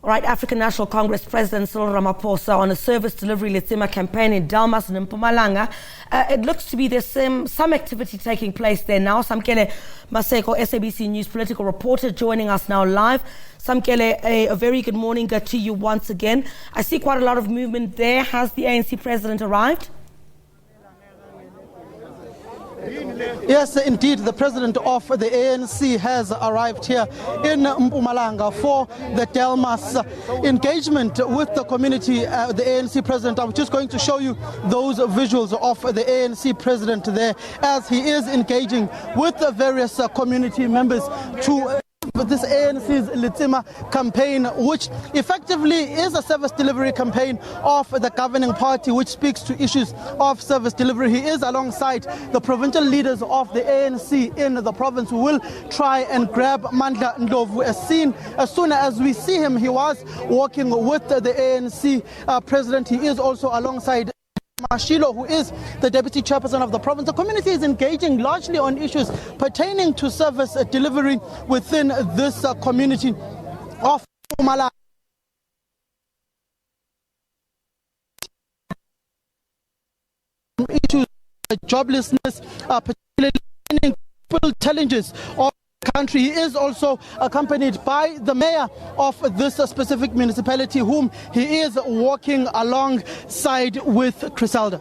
All right, African National Congress President Cyril Ramaphosa on a service delivery Letsema campaign in Delmas and Mpumalanga. It looks to be there's some activity taking place there now. Samkele Maseko, SABC News political reporter, joining us now live. Samkele, a very good morning to you once again. I see quite a lot of movement there. Has the ANC president arrived? Yes, indeed, the president of the ANC has arrived here in Mpumalanga for the Delmas engagement with the community. The ANC president, I'm just going to show you those visuals of the ANC president there as he is engaging with the various community members to this ANC's Letsema campaign, which effectively is a service delivery campaign of the governing party, which speaks to issues of service delivery. He is alongside the provincial leaders of the ANC in the province who will try and grab Mandla Ndlovu. As soon as we see him, he was walking with the ANC president. He is also alongside Mashilo, who is the deputy chairperson of the province. The community is engaging largely on issues pertaining to service delivery within this community of Mpumalanga. Issues of joblessness, particularly challenges of country. He is also accompanied by the mayor of this specific municipality, whom he is walking alongside with Cyril.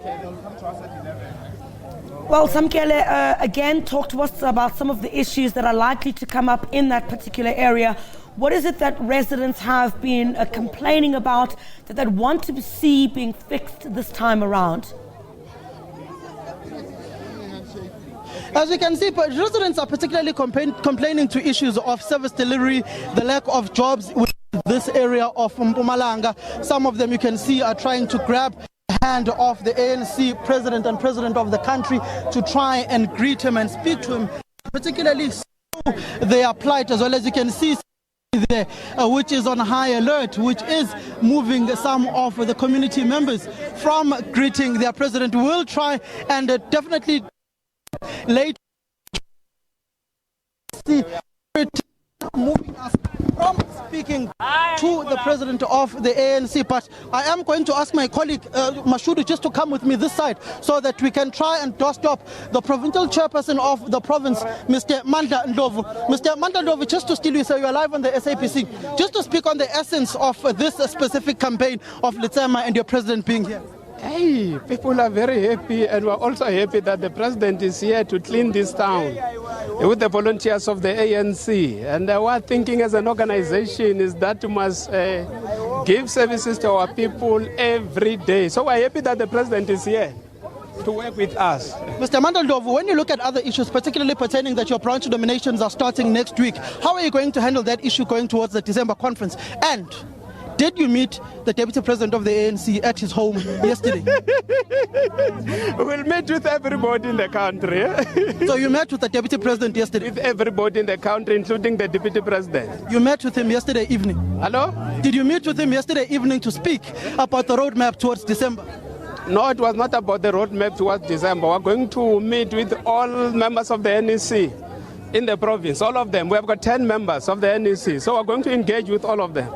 Well, Samkele, again, talk to us about some of the issues that are likely to come up in that particular area. What is it that residents have been complaining about that they want to see being fixed this time around? As you can see, residents are particularly complaining to issues of service delivery, the lack of jobs within this area of Mpumalanga. Some of them you can see are trying to grab the hand of the ANC president and president of the country to try and greet him and speak to him, particularly their plight, as well as you can see there, which is on high alert, which is moving some of the community members from greeting their president. We'll try and definitely later see moving us from speaking to the president of the ANC, but I am going to ask my colleague Mashudu just to come with me this side so that we can try and dust up the provincial chairperson of the province, Mr. Mandla Ndlovu. Mr. Mandla Ndlovu, just to still you say you are live on the SABC, just to speak on the essence of this specific campaign of Letsema and your president being here. Hey, people are very happy, and we're also happy that the president is here to clean this town with the volunteers of the ANC. And our thinking as an organization is that we must give services to our people every day. So we're happy that the president is here to work with us. Mr. Mandla Ndlovu, when you look at other issues, particularly pertaining that your branch nominations are starting next week, how are you going to handle that issue going towards the December conference? And did you meet the deputy president of the ANC at his home yesterday? We'll meet with everybody in the country. So you met with the deputy president yesterday? With everybody in the country, including the deputy president. You met with him yesterday evening? Hello? Did you meet with him yesterday evening to speak about the roadmap towards December? No, it was not about the roadmap towards December. We're going to meet with all members of the NEC in the province, all of them. We have got 10 members of the NEC, so we're going to engage with all of them.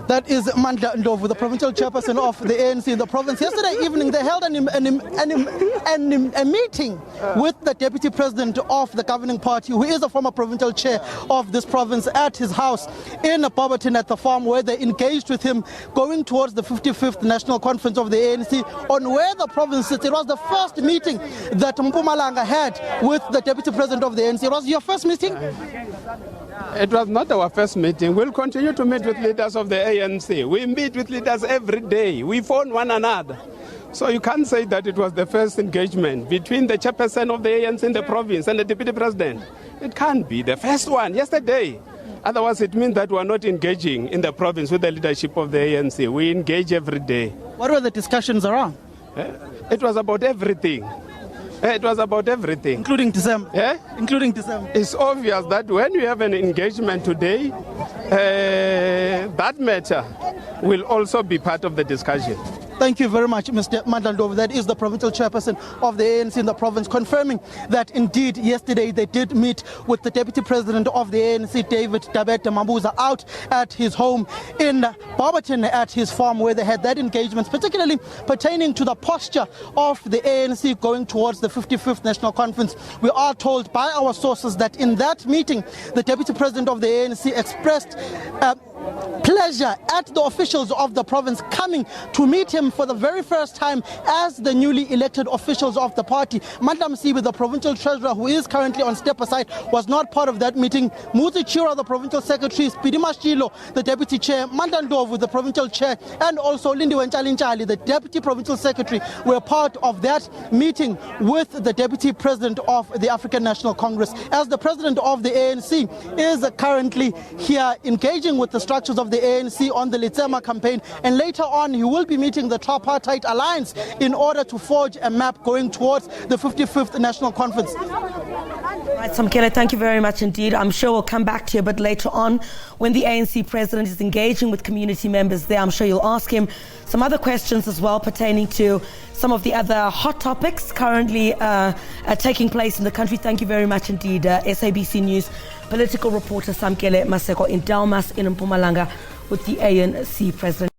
That is Mandla Ndlovu, the provincial chairperson of the ANC in the province. Yesterday evening, they held a meeting with the deputy president of the governing party, who is a former provincial chair of this province, at his house in Barberton at the farm, where they engaged with him going towards the 55th National Conference of the ANC on where the province sits. It was the first meeting that Mpumalanga had with the deputy president of the ANC. It was your first meeting? It was not our first meeting. We'll continue to meet with leaders of the ANC. We meet with leaders every day. We phone one another. So you can't say that it was the first engagement between the chairperson of the ANC in the province and the deputy president. It can't be the first one yesterday. Otherwise, it means that we are not engaging in the province with the leadership of the ANC. We engage every day. What were the discussions around? It was about everything. It was about everything. Including December? Yeah? Including December. It's obvious that when we have an engagement today, that matter will also be part of the discussion. Thank you very much, Mr. Mandlandlovu. That is the provincial chairperson of the ANC in the province, confirming that indeed yesterday they did meet with the deputy president of the ANC, David Dabete Mambuza, out at his home in Barberton at his farm, where they had that engagement, particularly pertaining to the posture of the ANC going towards the 55th National Conference. We are told by our sources that in that meeting, the deputy president of the ANC expressed pleasure at the officials of the province coming to meet him for the very first time as the newly elected officials of the party. Mandla Msibi, the provincial treasurer, who is currently on step aside, was not part of that meeting. Muzi Chura, the provincial secretary, Spidi Mashilo, the deputy chair, Mandlandlovu, the provincial chair, and also Lindiwe Nchalinchali, the deputy provincial secretary, were part of that meeting with the deputy president of the African National Congress. As the president of the ANC is currently here engaging with the structures of the ANC on the Letsema campaign, and later on he will be meeting the Tripartite Alliance in order to forge a map going towards the 55th National Conference. Right, Samkele, thank you very much indeed. I'm sure we'll come back to you a bit later on when the ANC president is engaging with community members there. I'm sure you'll ask him some other questions as well pertaining to some of the other hot topics currently taking place in the country. Thank you very much indeed. SABC News political reporter Samkele Maseko in Delmas in Mpumalanga with the ANC president.